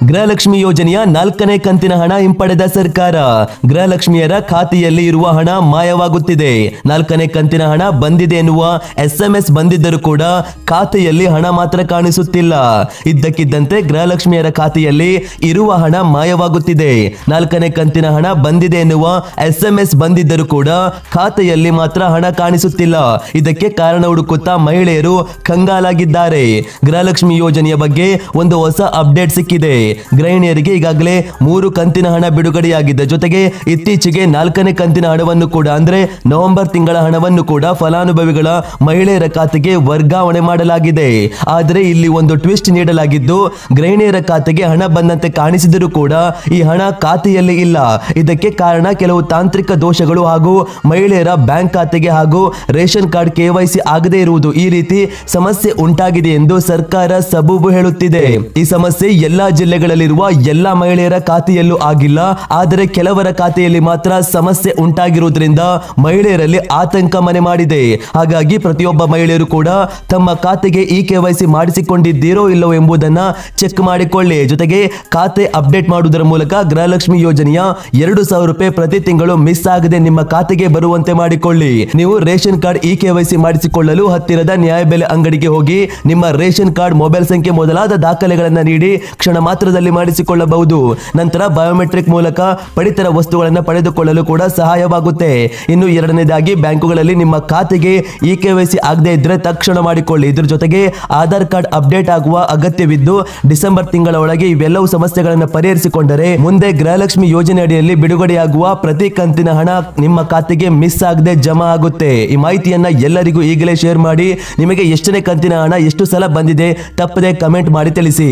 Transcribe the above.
ಗೃಹಲಕ್ಷ್ಮಿ ಯೋಜನೆಯ 4ನೇ ಕಂತಿನ ಹಣ ಹಿಂಪಡೆದ ಸರ್ಕಾರ. ಗೃಹಲಕ್ಷ್ಮಿಯರ ಖಾತೆಯಲ್ಲಿ ಇರುವ ಹಣ ಮಾಯವಾಗುತ್ತಿದೆ. 4ನೇ ಕಂತಿನ ಹಣ ಬಂದಿದೆ ಎನ್ನುವ SMS ಬಂದಿದ್ದರೂ ಕೂಡ ಖಾತೆಯಲ್ಲಿ ಹಣ ಮಾತ್ರ ಕಾಣಿಸುತ್ತಿಲ್ಲ. ಇದ್ದಕ್ಕಿದ್ದಂತೆ ಗೃಹಲಕ್ಷ್ಮಿಯರ ಖಾತೆಯಲ್ಲಿ ಇರುವ ಹಣ ಮಾಯವಾಗುತ್ತಿದೆ. 4ನೇ ಕಂತಿನ ಹಣ ಬಂದಿದೆ ಎನ್ನುವ SMS ಬಂದಿದ್ದರೂ ಕೂಡ ಖಾತೆಯಲ್ಲಿ ಮಾತ್ರ ಹಣ ಕಾಣಿಸುತ್ತಿಲ್ಲ. ಇದಕ್ಕೆ ಕಾರಣ ಹುಡುಕುತ್ತಾ ಮಹಿಳೆಯರು ಕಂಗಾಲಾಗಿದ್ದಾರೆ. ಗೃಹಲಕ್ಷ್ಮಿ ಯೋಜನೆಯ ಬಗ್ಗೆ ಒಂದು ಹೊಸ ಅಪ್ಡೇಟ್ ಸಿಕ್ಕಿದೆ. ಗೃಹಿಣಿಯರಿಗೆ ಈಗಾಗಲೇ 3 ಕಂತಿನ ಹಣ ಬಿಡುಗಡೆಯಾಗಿದೆ. ಜೊತೆಗೆ ಇತ್ತೀಚೆಗೆ 4ನೇ ಕಂತಿನ ಹಣವನ್ನು ಕೂಡ ಅಂದ್ರೆ ನವೆಂಬರ್ ತಿಂಗಳ ಹಣವನ್ನು ಕೂಡ ಫಲಾನುಭವಿಗಳ ಮಹಿಳೆಯರ ಖಾತೆಗೆ ವರ್ಗಾವಣೆ ಮಾಡಲಾಗಿದೆ. ಆದರೆ ಇಲ್ಲಿ ಒಂದು ಟ್ವಿಸ್ಟ್ ನೀಡಲಾಗಿದ್ದು, ಗೃಹಿಣಿಯರ ಖಾತೆಗೆ ಹಣ ಬಂದಂತೆ ಕಾಣಿಸಿದರೂ ಕೂಡ ಈ ಹಣ ಖಾತೆಯಲ್ಲಿ ಇಲ್ಲ. ಇದಕ್ಕೆ ಕಾರಣ ಕೆಲವು ತಾಂತ್ರಿಕ ದೋಷಗಳು ಹಾಗೂ ಮಹಿಳೆಯರ ಬ್ಯಾಂಕ್ ಖಾತೆಗೆ ಹಾಗೂ ರೇಷನ್ ಕಾರ್ಡ್ KYC ಆಗದೇ ಇರುವುದು. ಈ ರೀತಿ ಸಮಸ್ಯೆ ಉಂಟಾಗಿದೆ ಎಂದು ಸರ್ಕಾರ ಸಬೂಬು ಹೇಳುತ್ತಿದೆ. ಈ ಸಮಸ್ಯೆ ಎಲ್ಲಾ ಜಿಲ್ಲೆಗಳಲ್ಲಿರುವ ಎಲ್ಲಾ ಮಹಿಳೆಯರ ಖಾತೆಯಲ್ಲೂ ಆಗಿಲ್ಲ. ಆದರೆ ಕೆಲವರ ಖಾತೆಯಲ್ಲಿ ಮಾತ್ರ ಸಮಸ್ಯೆ ಉಂಟಾಗಿರುವುದರಿಂದ ಮಹಿಳೆಯರಲ್ಲಿ ಆತಂಕ ಮನೆ ಮಾಡಿದೆ. ಹಾಗಾಗಿ ಪ್ರತಿಯೊಬ್ಬ ಮಹಿಳೆಯರು ಕೂಡ ತಮ್ಮ ಖಾತೆಗೆ KYC ಮಾಡಿಸಿಕೊಂಡಿದ್ದೀರೋ ಇಲ್ಲವೋ ಎಂಬುದನ್ನ ಚೆಕ್ ಮಾಡಿಕೊಳ್ಳಿ. ಜೊತೆಗೆ ಖಾತೆ ಅಪ್ಡೇಟ್ ಮಾಡುವುದರ ಮೂಲಕ ಗೃಹಲಕ್ಷ್ಮಿ ಯೋಜನೆಯ 2,000 ರೂಪಾಯಿ ಪ್ರತಿ ತಿಂಗಳು ಮಿಸ್ ಆಗದೆ ನಿಮ್ಮ ಖಾತೆಗೆ ಬರುವಂತೆ ಮಾಡಿಕೊಳ್ಳಿ. ನೀವು ರೇಷನ್ ಕಾರ್ಡ್ KYC ಮಾಡಿಸಿಕೊಳ್ಳಲು ಹತ್ತಿರದ ನ್ಯಾಯಬೆಲೆ ಅಂಗಡಿಗೆ ಹೋಗಿ ನಿಮ್ಮ ರೇಷನ್ ಕಾರ್ಡ್, ಮೊಬೈಲ್ ಸಂಖ್ಯೆ ಮೊದಲಾದ ದಾಖಲೆಗಳನ್ನು ನೀಡಿ ಕ್ಷಣ ಮಾತ್ರದಲ್ಲಿ ಮಾಡಿಸಿಕೊಳ್ಳಬಹುದು. ನಂತರ ಬಯೋಮೆಟ್ರಿಕ್ ಮೂಲಕ ಪಡಿತರ ವಸ್ತುಗಳನ್ನು ಪಡೆದುಕೊಳ್ಳಲು ಕೂಡ ಸಹಾಯವಾಗುತ್ತೆ. ಇನ್ನು ಎರಡನೇದಾಗಿ ಬ್ಯಾಂಕುಗಳಲ್ಲಿ ನಿಮ್ಮ ಖಾತೆಗೆ KYC ಆಗದೆ ಇದ್ರೆ ತಕ್ಷಣ ಮಾಡಿಕೊಳ್ಳಿ. ಇದ್ರ ಜೊತೆಗೆ ಆಧಾರ್ ಕಾರ್ಡ್ ಅಪ್ಡೇಟ್ ಆಗುವ ಅಗತ್ಯವಿದ್ದು ಡಿಸೆಂಬರ್ ತಿಂಗಳ ಒಳಗೆ ಇವೆಲ್ಲವೂ ಸಮಸ್ಯೆಗಳನ್ನು ಪರಿಹರಿಸಿಕೊಂಡರೆ ಮುಂದೆ ಗೃಹಲಕ್ಷ್ಮಿ ಯೋಜನೆ ಅಡಿಯಲ್ಲಿ ಬಿಡುಗಡೆಯಾಗುವ ಪ್ರತಿ ಕಂತಿನ ಹಣ ನಿಮ್ಮ ಖಾತೆಗೆ ಮಿಸ್ ಆಗದೆ ಜಮಾ ಆಗುತ್ತೆ. ಈ ಮಾಹಿತಿಯನ್ನ ಎಲ್ಲರಿಗೂ ಈಗಲೇ ಶೇರ್ ಮಾಡಿ. ನಿಮಗೆ ಎಷ್ಟನೇ ಕಂತಿನ ಹಣ ಎಷ್ಟು ಸಲ ಬಂದಿದೆ ತಪ್ಪದೆ ಕಮೆಂಟ್ ಮಾಡಿ ತಿಳಿಸಿ.